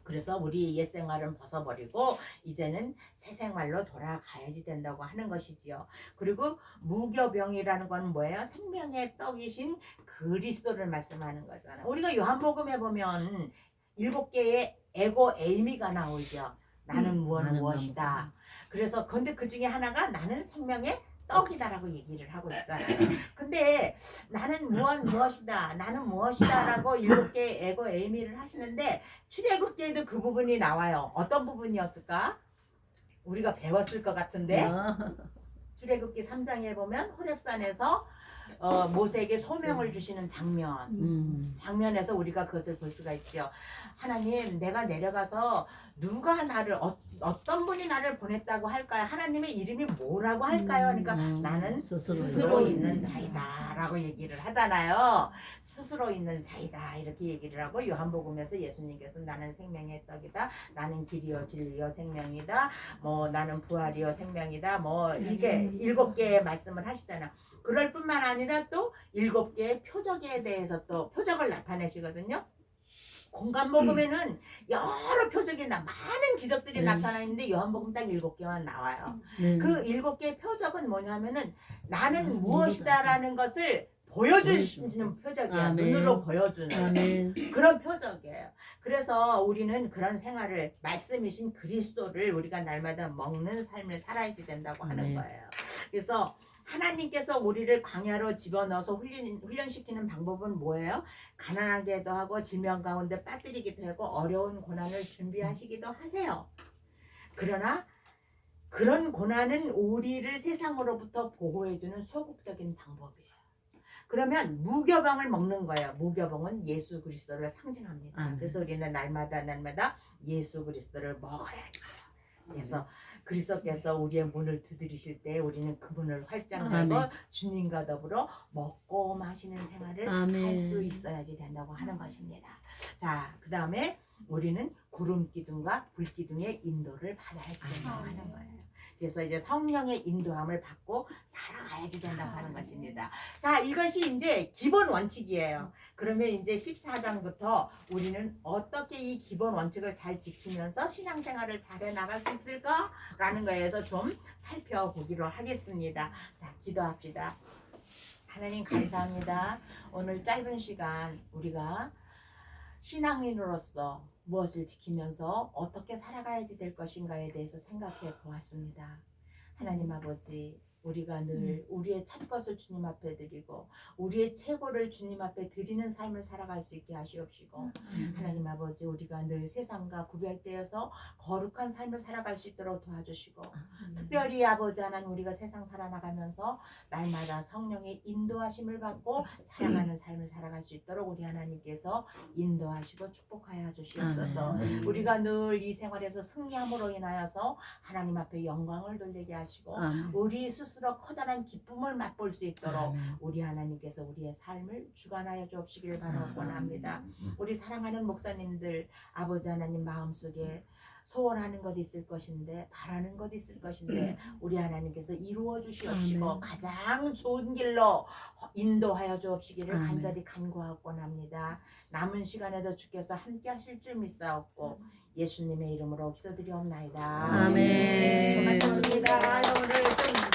그래서 우리 옛 생활은 벗어버리고 이제는 새 생활로 돌아가야지 된다고 하는 것이지요. 그리고 무교병이라는 건 뭐예요? 생명의 떡이신 그리스도를 말씀하는 거잖아요. 우리가 요한복음에 보면 7개의 에고 에이미가 나오죠. 나는 무엇이다. 그래서 근데 그 중에 하나가 나는 생명의 떡이다라고 얘기를 하고 있잖아요. 근데 나는 무엇이다. 나는 무엇이다라고 7개 에고 에이미를 하시는데 출애굽기에도 그 부분이 나와요. 어떤 부분이었을까? 우리가 배웠을 것 같은데 출애굽기 3장에 보면 호렙산에서 모세에게 소명을 주시는 장면에서 우리가 그것을 볼 수가 있죠. 하나님, 내가 내려가서 누가 나를 어떤 분이 나를 보냈다고 할까요? 하나님의 이름이 뭐라고 할까요? 그러니까 나는 스스로 있는 자이다 라고 얘기를 하잖아요. 스스로 있는 자이다 이렇게 얘기를 하고 요한복음에서 예수님께서 나는 생명의 떡이다, 나는 길이요 진리요 생명이다, 뭐 나는 부활이요 생명이다, 뭐 이게 7개의 말씀을 하시잖아요. 그럴 뿐만 아니라 또 7개의 표적에 대해서 또 표적을 나타내시거든요. 공간복음에는 여러 표적이 많은 기적들이 나타나 있는데 요한복음 딱 7개만 나와요. 그 7개의 표적은 뭐냐면은 나는 무엇이다라는 것을 보여주시는 표적이에요. 아멘. 눈으로 보여주는 아멘. 그런 표적이에요. 그래서 우리는 그런 생활을, 말씀이신 그리스도를 우리가 날마다 먹는 삶을 살아야지 된다고 하는 아멘. 거예요. 그래서 하나님께서 우리를 광야로 집어넣어서 훈련시키는 방법은 뭐예요? 가난하게도 하고 질병 가운데 빠뜨리기도 하고 어려운 고난을 준비하시기도 하세요. 그러나 그런 고난은 우리를 세상으로부터 보호해주는 소극적인 방법이에요. 그러면 무교병을 먹는 거예요. 무교병은 예수 그리스도를 상징합니다. 그래서 우리는 날마다 예수 그리스도를 먹어야 돼요. 그래서 그리스도께서 우리의 문을 두드리실 때 우리는 그 문을 활짝 열고 주님과 더불어 먹고 마시는 생활을 할 수 있어야지 된다고 하는 것입니다. 자, 그 다음에 우리는 구름 기둥과 불 기둥의 인도를 받아야지 된다고 하는 거예요. 그래서 이제 성령의 인도함을 받고 살아가야지 된다고 하는 것입니다. 자, 이것이 이제 기본 원칙이에요. 그러면 이제 14장부터 우리는 어떻게 이 기본 원칙을 잘 지키면서 신앙생활을 잘 해나갈 수 있을까라는 거에서 좀 살펴보기로 하겠습니다. 자, 기도합시다. 하나님 감사합니다. 오늘 짧은 시간 우리가 신앙인으로서 무엇을 지키면서 어떻게 살아가야지 될 것인가에 대해서 생각해 보았습니다. 하나님 아버지, 우리가 늘 우리의 첫 것을 주님 앞에 드리고 우리의 최고를 주님 앞에 드리는 삶을 살아갈 수 있게 하시옵시고 하나님 아버지, 우리가 늘 세상과 구별되어서 거룩한 삶을 살아갈 수 있도록 도와주시고 특별히 아버지 하나님, 우리가 세상 살아나가면서 날마다 성령의 인도하심을 받고 살아가는 삶을 살아갈 수 있도록 우리 하나님께서 인도하시고 축복하여 주시옵소서. 우리가 늘 이 생활에서 승리함으로 인하여서 하나님 앞에 영광을 돌리게 하시고 우리 스스로 커다란 기쁨을 맛볼 수 있도록 우리 하나님께서 우리의 삶을 주관하여 주옵시길 원합니다. 우리 사랑하는 목사님들, 아버지 하나님 마음속에 소원하는 것 있을 것인데, 바라는 것 있을 것인데 우리 하나님께서 이루어 주시옵시고 가장 좋은 길로 인도하여 주옵시기를 간절히 간구하고 원합니다. 남은 시간에도 주께서 함께 하실 줄 믿사옵고 예수님의 이름으로 기도드리옵나이다. 아멘. 고맙습니다. 오늘